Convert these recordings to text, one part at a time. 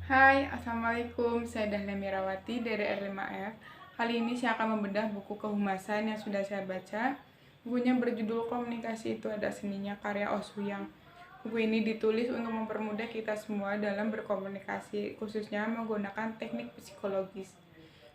Hai, Assalamualaikum. Saya Dahlia Mirawati dari R5F. Kali ini saya akan membedah buku kehumasan yang sudah saya baca. Bukunya berjudul Komunikasi Itu Ada Seninya, karya Oswuyang. Buku ini ditulis untuk mempermudah kita semua dalam berkomunikasi, khususnya menggunakan teknik psikologis.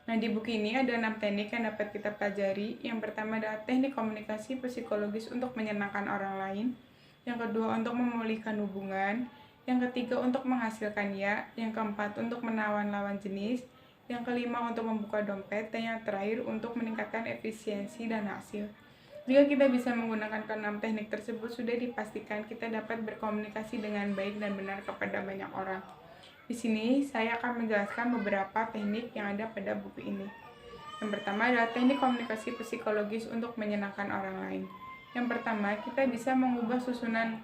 Nah, di buku ini ada 6 teknik yang dapat kita pelajari. Yang pertama adalah teknik komunikasi psikologis untuk menyenangkan orang lain. Yang kedua, untuk memulihkan hubungan. Yang ketiga, untuk menghasilkan ya. Yang keempat, untuk menawan lawan jenis. Yang kelima, untuk membuka dompet. Dan yang terakhir, untuk meningkatkan efisiensi dan hasil. Jika kita bisa menggunakan keenam teknik tersebut, sudah dipastikan kita dapat berkomunikasi dengan baik dan benar kepada banyak orang. Di sini saya akan menjelaskan beberapa teknik yang ada pada buku ini. Yang pertama adalah teknik komunikasi psikologis untuk menyenangkan orang lain. Yang pertama, kita bisa mengubah susunan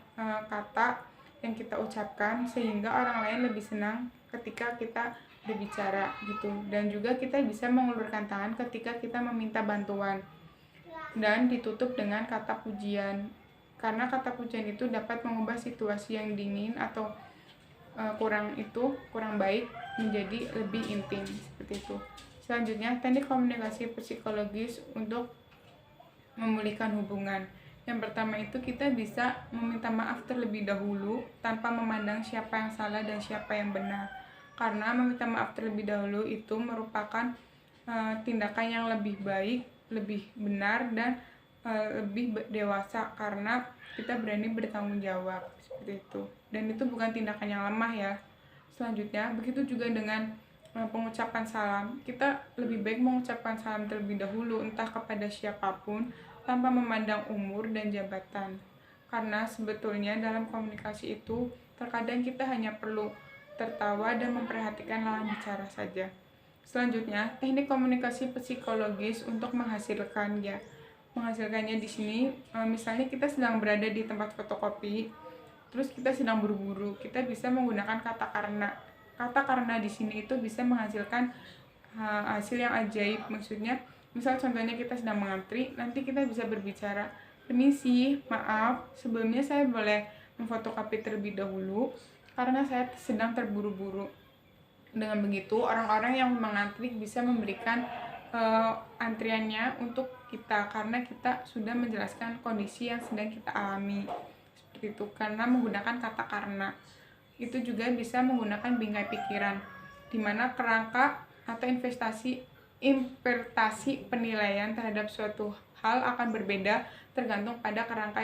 kata yang kita ucapkan sehingga orang lain lebih senang ketika kita berbicara gitu. Dan juga kita bisa mengulurkan tangan ketika kita meminta bantuan. Dan ditutup dengan kata pujian. Karena kata pujian itu dapat mengubah situasi yang dingin atau kurang baik menjadi lebih intim, seperti itu. Selanjutnya, teknik komunikasi psikologis untuk memulihkan hubungan. Yang pertama itu kita bisa meminta maaf terlebih dahulu tanpa memandang siapa yang salah dan siapa yang benar. Karena meminta maaf terlebih dahulu itu merupakan tindakan yang lebih baik, lebih benar, dan lebih dewasa karena kita berani bertanggung jawab, seperti itu. Dan itu bukan tindakan yang lemah ya. Selanjutnya, begitu juga dengan pengucapan salam. Kita lebih baik mengucapkan salam terlebih dahulu, entah kepada siapapun, tanpa memandang umur dan jabatan. Karena sebetulnya dalam komunikasi itu, terkadang kita hanya perlu tertawa dan memperhatikan lawan bicara saja. Selanjutnya, teknik komunikasi psikologis untuk menghasilkannya. Menghasilkannya di sini, misalnya kita sedang berada di tempat fotokopi, terus kita sedang buru-buru, kita bisa menggunakan kata karena. Kata karena di sini itu bisa menghasilkan hasil yang ajaib. Maksudnya, misal contohnya kita sedang mengantri, nanti kita bisa berbicara, "Permisi, maaf, sebelumnya saya boleh memfotokopi terlebih dahulu karena saya sedang terburu-buru." Dengan begitu, orang-orang yang mengantri bisa memberikan antriannya untuk kita karena kita sudah menjelaskan kondisi yang sedang kita alami, seperti itu. Karena menggunakan kata karena itu juga bisa menggunakan bingkai pikiran, di mana kerangka atau interpretasi penilaian terhadap suatu hal akan berbeda tergantung pada kerangka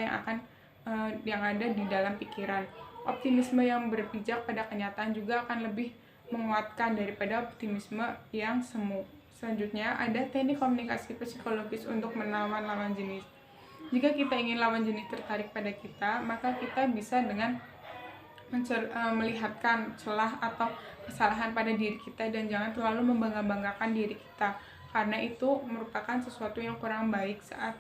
yang ada di dalam pikiran. Optimisme yang berpijak pada kenyataan juga akan lebih menguatkan daripada optimisme yang semu. Selanjutnya, ada teknik komunikasi psikologis untuk menawan lawan jenis. Jika kita ingin lawan jenis tertarik pada kita, maka kita bisa dengan melihatkan celah atau kesalahan pada diri kita dan jangan terlalu membangga-banggakan diri kita, karena itu merupakan sesuatu yang kurang baik saat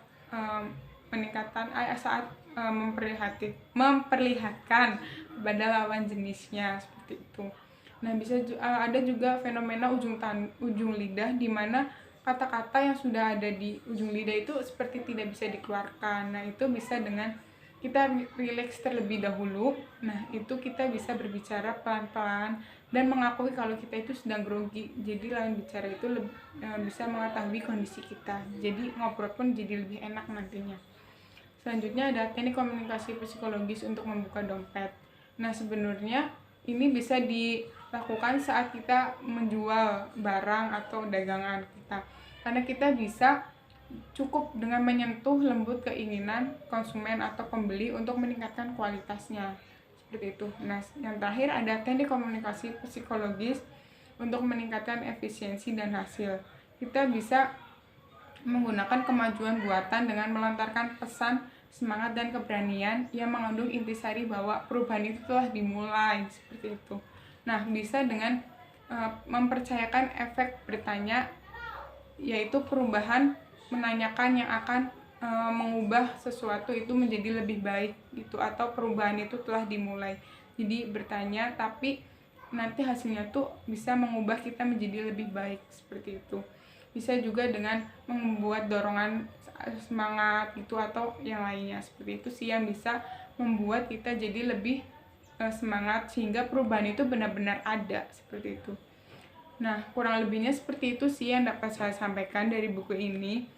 memperlihatkan kepada lawan jenisnya, seperti itu. Nah, bisa ada juga fenomena ujung lidah, di mana kata-kata yang sudah ada di ujung lidah itu seperti tidak bisa dikeluarkan. Nah, itu bisa dengan kita rileks terlebih dahulu. Nah, itu kita bisa berbicara pelan-pelan dan mengakui kalau kita itu sedang grogi. Jadi lawan bicara itu bisa mengetahui kondisi kita. Jadi ngobrol pun jadi lebih enak nantinya. Selanjutnya ada teknik komunikasi psikologis untuk membuka dompet. Nah, sebenarnya ini bisa dilakukan saat kita menjual barang atau dagangan kita, karena kita bisa cukup dengan menyentuh lembut keinginan konsumen atau pembeli untuk meningkatkan kualitasnya, seperti itu. Nah, yang terakhir ada teknik komunikasi psikologis untuk meningkatkan efisiensi dan hasil. Kita bisa menggunakan kemajuan buatan dengan melontarkan pesan semangat dan keberanian yang mengandung intisari bahwa perubahan itu telah dimulai, seperti itu. Nah, bisa dengan mempercayakan efek bertanya, yaitu perubahan menanyakan yang akan mengubah sesuatu itu menjadi lebih baik gitu, atau perubahan itu telah dimulai. Jadi bertanya tapi nanti hasilnya tuh bisa mengubah kita menjadi lebih baik, seperti itu. Bisa juga dengan membuat dorongan semangat gitu atau yang lainnya, seperti itu sih yang bisa membuat kita jadi lebih semangat sehingga perubahan itu benar-benar ada seperti itu. Nah, kurang lebihnya seperti itu sih yang dapat saya sampaikan dari buku ini.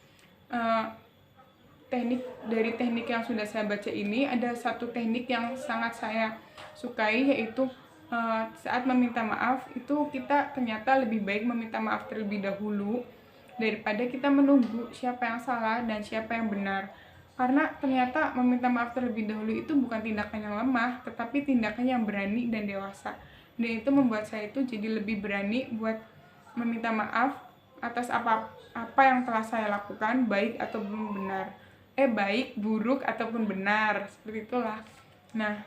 Teknik yang sudah saya baca ini, ada satu teknik yang sangat saya sukai, yaitu saat meminta maaf itu kita ternyata lebih baik meminta maaf terlebih dahulu daripada kita menunggu siapa yang salah dan siapa yang benar. Karena ternyata meminta maaf terlebih dahulu itu bukan tindakan yang lemah, tetapi tindakan yang berani dan dewasa. Dan itu membuat saya itu jadi lebih berani buat meminta maaf atas apa yang telah saya lakukan, baik ataupun benar. Baik, buruk ataupun benar, seperti itulah. Nah,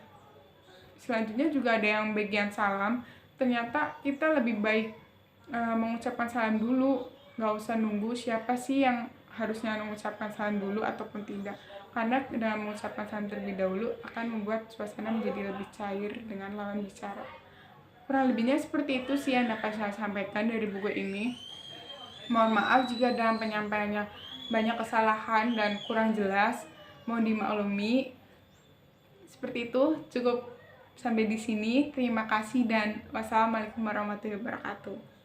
selanjutnya juga ada yang bagian salam. Ternyata kita lebih baik mengucapkan salam dulu, nggak usah nunggu siapa sih yang harusnya mengucapkan salam dulu ataupun tidak. Karena dengan mengucapkan salam terlebih dahulu akan membuat suasana menjadi lebih cair dengan lawan bicara. Kurang lebihnya seperti itu sih yang dapat saya sampaikan dari buku ini. Mohon maaf jika dalam penyampaiannya banyak kesalahan dan kurang jelas, mohon dimaklumi. Seperti itu, cukup sampai di sini. Terima kasih dan wassalamualaikum warahmatullahi wabarakatuh.